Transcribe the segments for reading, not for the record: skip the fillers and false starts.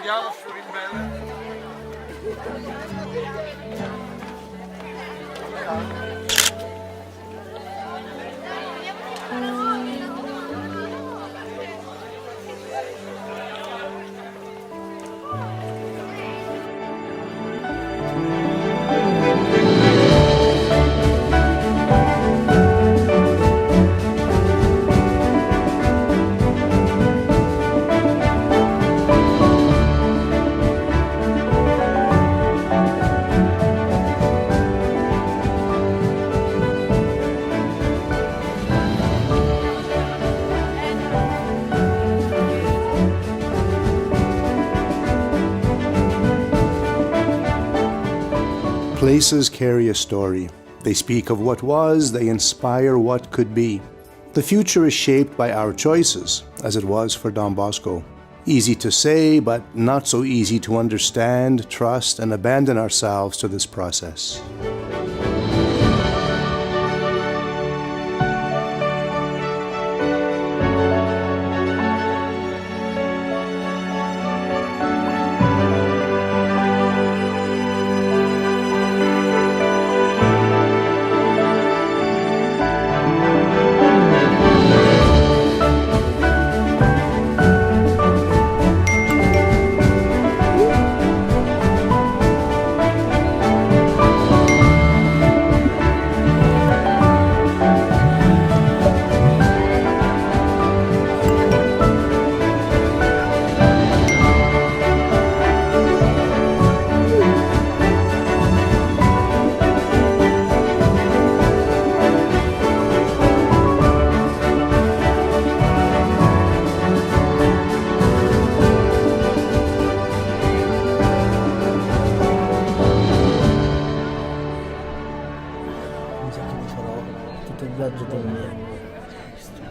Andiamo su Rimbelle. Places carry a story. They speak of what was, they inspire what could be. The future is shaped by our choices, as it was for Don Bosco. Easy to say, but not so easy to understand, trust, and abandon ourselves to this process.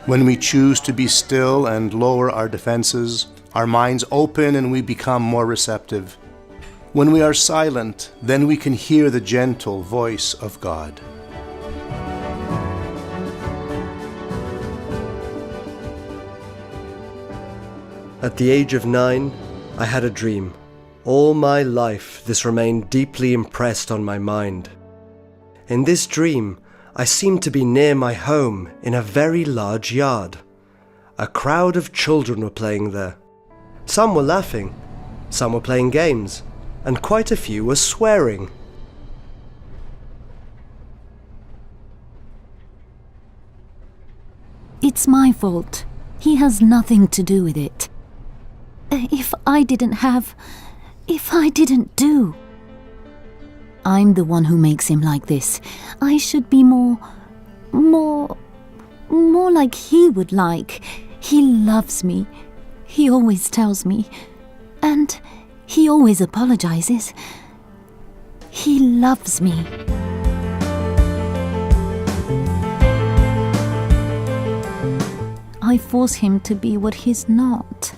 When we choose to be still and lower our defenses, our minds open and we become more receptive. When we are silent, then we can hear the gentle voice of God. At the age of 9, I had a dream. All my life, this remained deeply impressed on my mind. In this dream, I seemed to be near my home in a very large yard. A crowd of children were playing there. Some were laughing, some were playing games, and quite a few were swearing. It's my fault. He has nothing to do with it. If I didn't do. I'm the one who makes him like this. I should be more like he would like. He loves me. He always tells me. And he always apologizes. He loves me. I force him to be what he's not.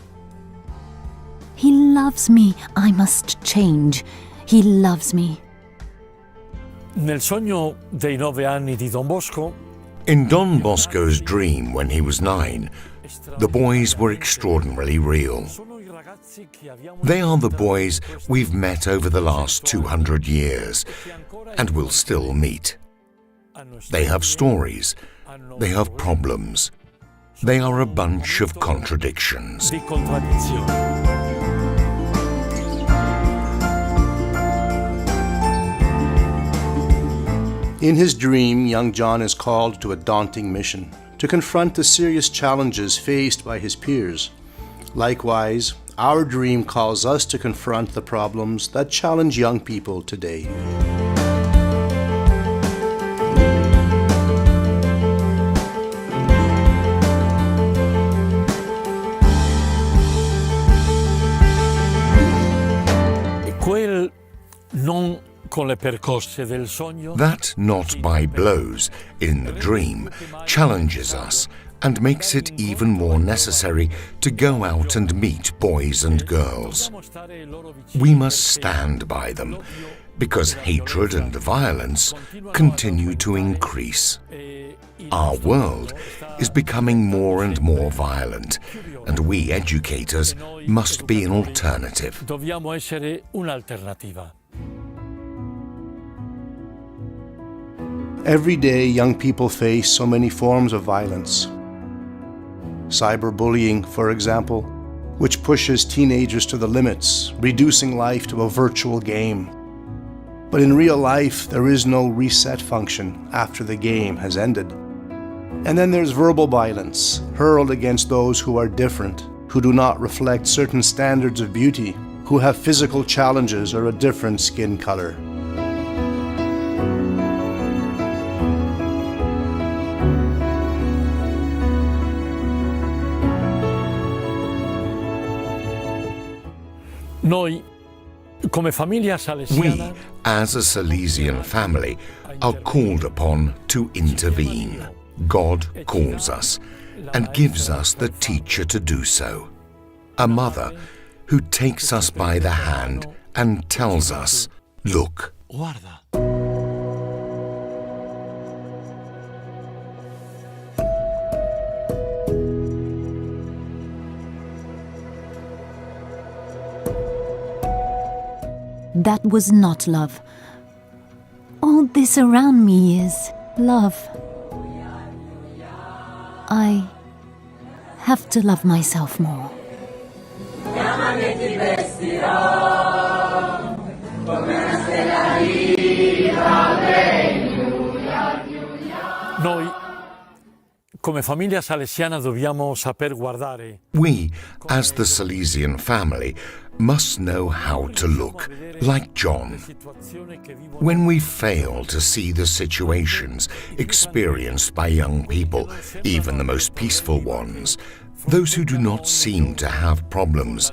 He loves me. I must change. He loves me. Nel sogno dei 9 anni di Don Bosco, in Don Bosco's dream when he was 9, the boys were extraordinarily real. They are the boys we've met over the last 200 years and will still meet. They have stories, they have problems, they are a bunch of contradictions. In his dream, young John is called to a daunting mission, to confront the serious challenges faced by his peers. Likewise, our dream calls us to confront the problems that challenge young people today. quel non con le percosse del sogno. That not by blows in the dream challenges us and makes it even more necessary to go out and meet boys and girls. We must stand by them, because hatred and violence continue to increase. Our world is becoming more and more violent, and we educators must be an alternative. Dobbiamo essere un'alternativa. Every day, young people face so many forms of violence. Cyberbullying, for example, which pushes teenagers to the limits, reducing life to a virtual game. But in real life, there is no reset function after the game has ended. And then there's verbal violence, hurled against those who are different, who do not reflect certain standards of beauty, who have physical challenges or a different skin color. Noi, come famiglia salesiana, We, as a Salesian family, are called upon to intervene. God calls us and gives us the teacher to do so. A mother who takes us by the hand and tells us, "Look." guarda. That was not love. All this around me is love. I have to love myself more. Noi, come famiglia salesiana, dobbiamo saper guardare. We, as the Salesian family, must know how to look, like John. When we fail to see the situations experienced by young people, even the most peaceful ones, those who do not seem to have problems,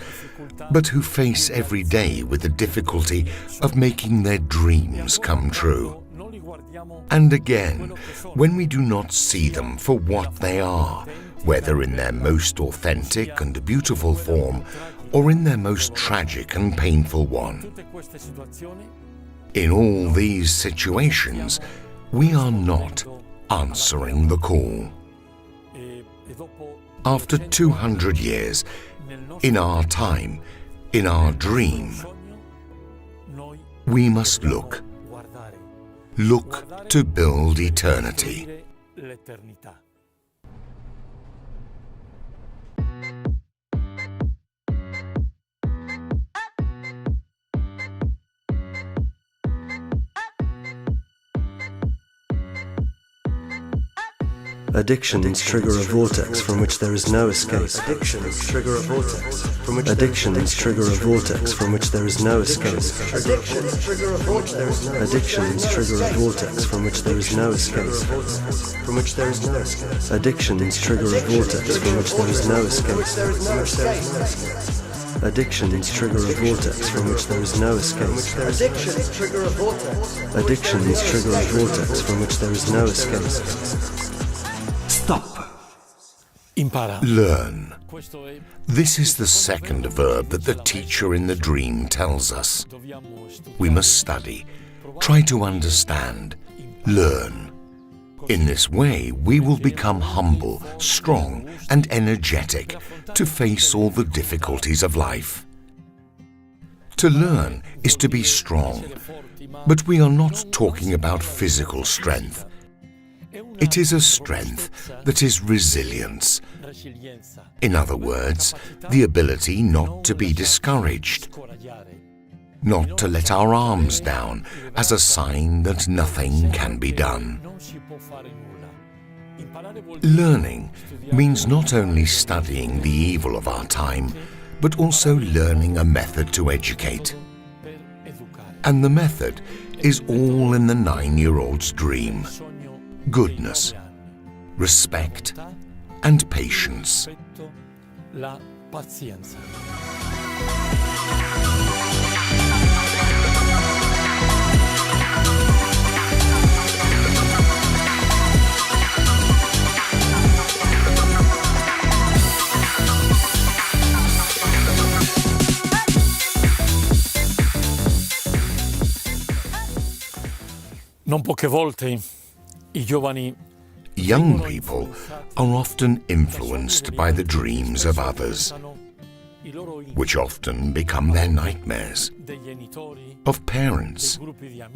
but who face every day with the difficulty of making their dreams come true. And again, when we do not see them for what they are, whether in their most authentic and beautiful form, or in their most tragic and painful one. In all these situations, we are not answering the call. After 200 years, in our time, in our dream, we must look to build eternity. Addictions trigger a vortex from which there is no escape. Addictions trigger a vortex from which Addictions trigger a vortex from which there is no escape. Addictions trigger a vortex. Addictions trigger a vortex from which there is no escape. From which there is no escape. Addictions trigger a vortex from which there is no escape. Addictions trigger a vortex from which there is no escape. Addictions trigger a vortex. Addictions trigger a vortex from which there is no escape. Impara. Learn. This is the second verb that the teacher in the dream tells us. We must study, try to understand, learn. In this way, we will become humble, strong, and energetic to face all the difficulties of life. To learn is to be strong, but we are not talking about physical strength. It is a strength that is resilience. In other words, the ability not to be discouraged, not to let our arms down as a sign that nothing can be done. Learning means not only studying the evil of our time, but also learning a method to educate. And the method is all in the 9-year-old's dream. Goodness, respect, and patience. La pazienza. Non poche volte i giovani Young people are often influenced by the dreams of others, which often become their nightmares, of parents,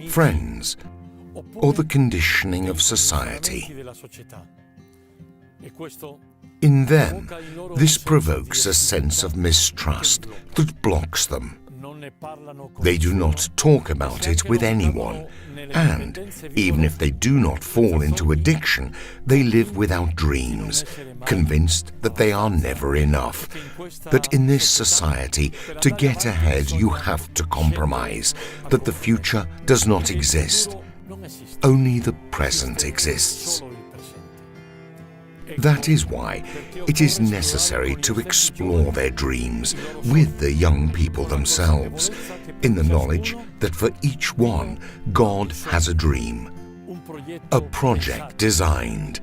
friends, or the conditioning of society. In them, this provokes a sense of mistrust that blocks them. They do not talk about it with anyone, and even if they do not fall into addiction, they live without dreams, convinced that they are never enough, that in this society, to get ahead you have to compromise, that the future does not exist, only the present exists. That is why it is necessary to explore their dreams with the young people themselves, in the knowledge that for each one, God has a dream, a project designed,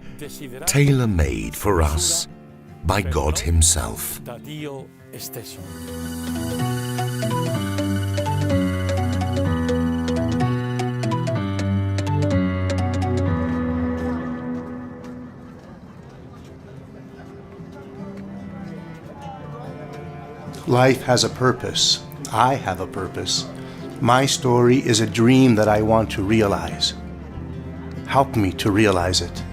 tailor-made for us by God Himself. Life has a purpose. I have a purpose. My story is a dream that I want to realize. Help me to realize it.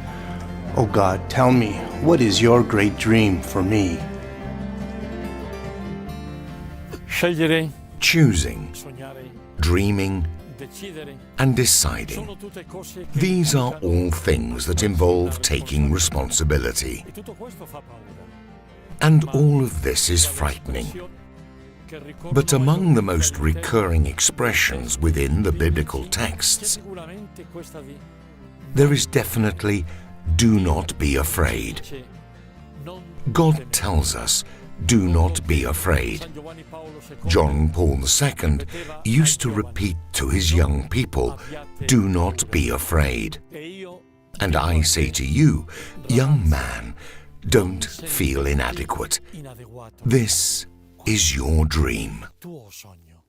Oh God, tell me, what is your great dream for me? Scegliere, Choosing, sognare, dreaming, decidere. and deciding. Sono tutte cose che These are all things that involve taking responsibility. E tutto questo fa paura. And all of this is frightening. But among the most recurring expressions within the biblical texts, there is definitely, do not be afraid. God tells us, do not be afraid. John Paul II used to repeat to his young people, do not be afraid. And I say to you, young man, don't feel inadequate. This is your dream. Tuo sogno.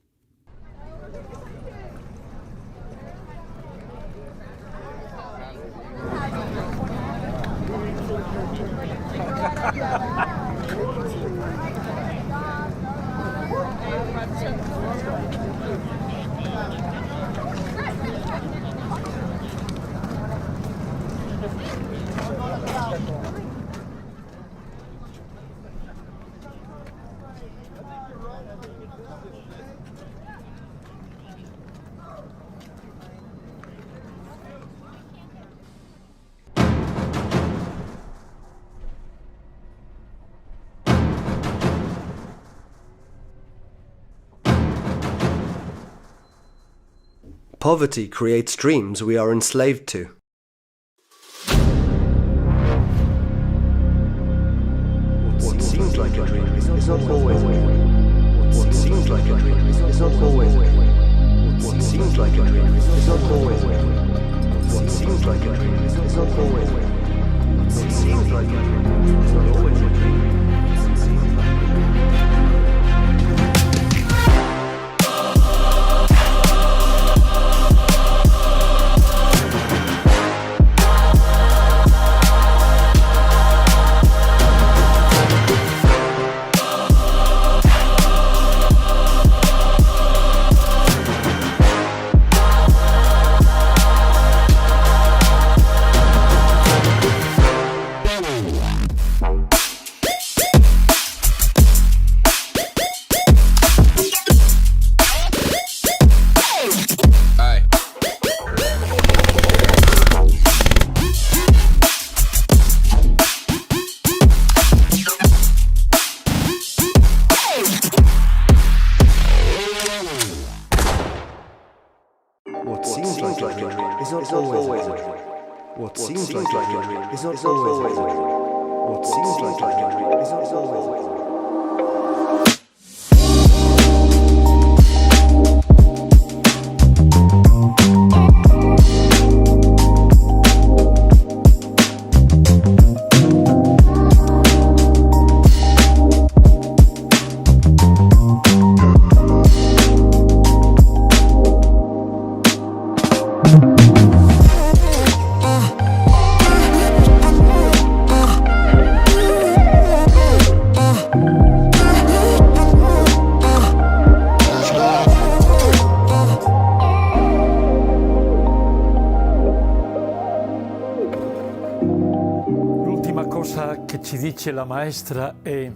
Poverty creates dreams we are enslaved to. What seems like a dream is not always what seems like a dream is not always what seems like a dream is not always what seems like a dream is not always what seems like a dream is not always a dream. What seems like a dream is not always a dream. What seems like a dream is not always a dream. What seems like a dream is not always a dream. dice la maestra è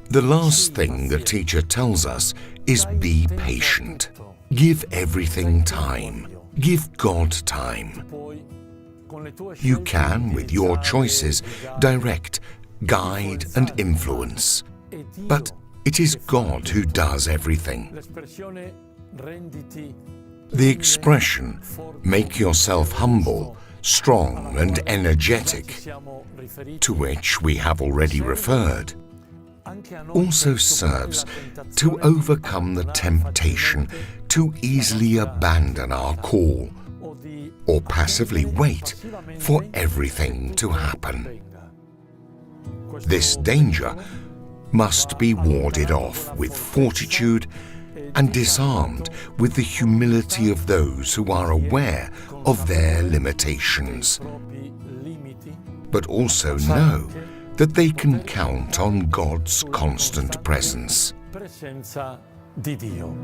The last thing the teacher tells us is be patient. Give everything time. Give God time. You can, with your choices, direct, guide, and influence. But it is God who does everything. The expression, make yourself humble, strong, and energetic, to which we have already referred, also serves to overcome the temptation to easily abandon our call or passively wait for everything to happen. This danger must be warded off with fortitude and disarmed with the humility of those who are aware of their limitations, but also know that they can count on God's constant presence. presenza di Dio.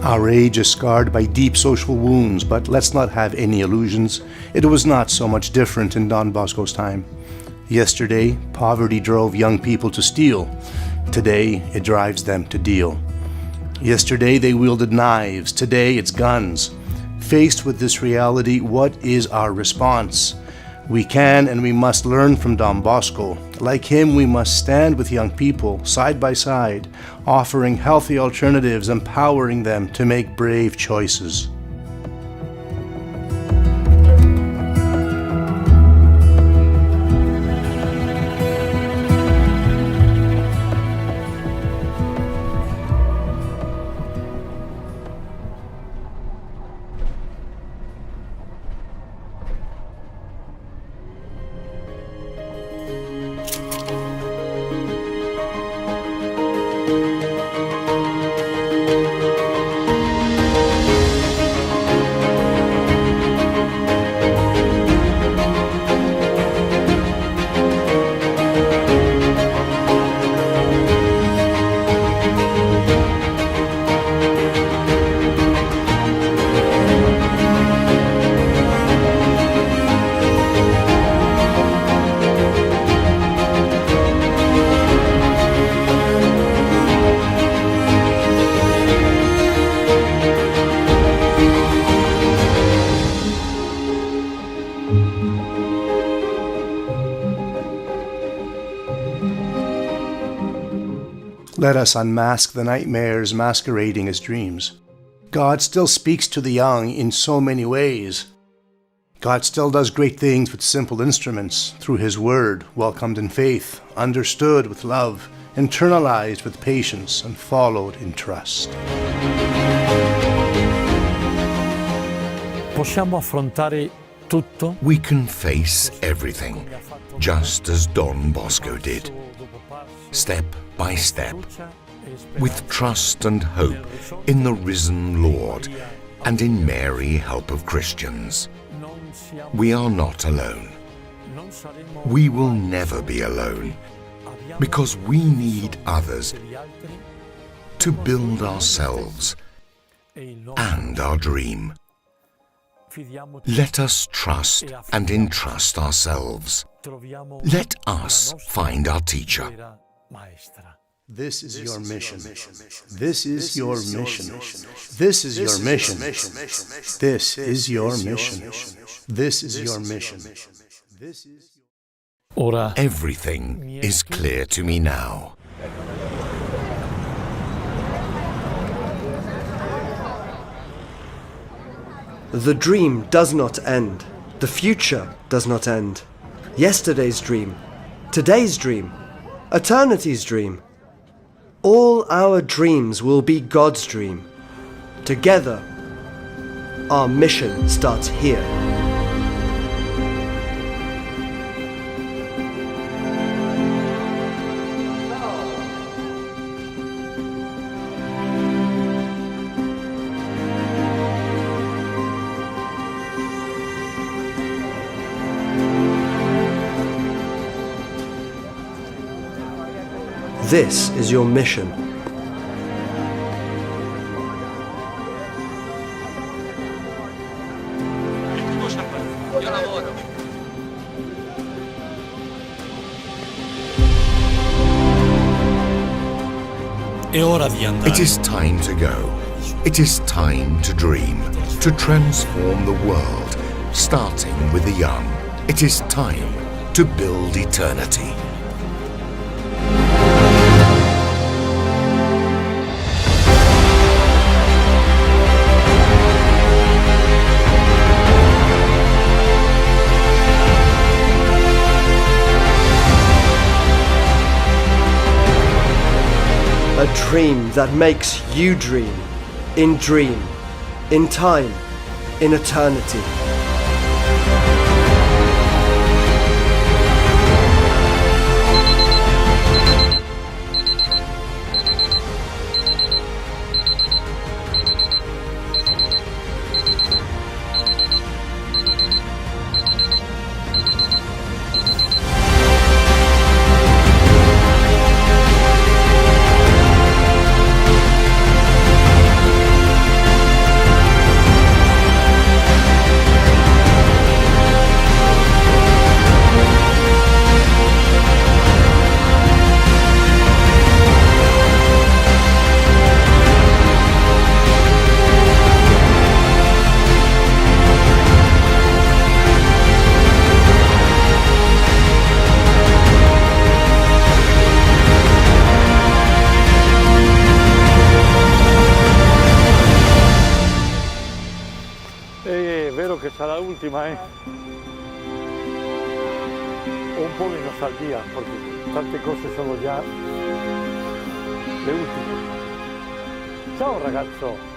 Our age is scarred by deep social wounds, but let's not have any illusions. It was not so much different in Don Bosco's time. Yesterday, poverty drove young people to steal. Today, it drives them to deal. Yesterday, they wielded knives. Today, it's guns. Faced with this reality, what is our response? We can and we must learn from Don Bosco. Like him, we must stand with young people, side by side, offering healthy alternatives, empowering them to make brave choices. Let us unmask the nightmares masquerading as dreams. God still speaks to the young in so many ways. God still does great things with simple instruments, through His Word, welcomed in faith, understood with love, internalized with patience, and followed in trust. Possiamo affrontare tutto? We can face everything, just as Don Bosco did, step by step, with trust and hope in the risen Lord and in Mary, help of Christians. We are not alone. We will never be alone, because we need others to build ourselves and our dream. Let us trust and entrust ourselves. Let us find our teacher. This is your mission. This is your mission. This is your mission. This is your mission. This is your mission. Ora Everything is clear to me now. The dream does not end. The future does not end. Yesterday's dream, today's dream, eternity's dream. All our dreams will be God's dream. Together, our mission starts here. this is your mission. È ora di andare. It is time to go. It is time to dream, to transform the world, starting with the young. It is time to build eternity. A dream that makes you dream, in time, in eternity. È vero che sarà l'ultima, eh? Ho un po' di nostalgia, perché tante cose sono già le ultime. Ciao ragazzo!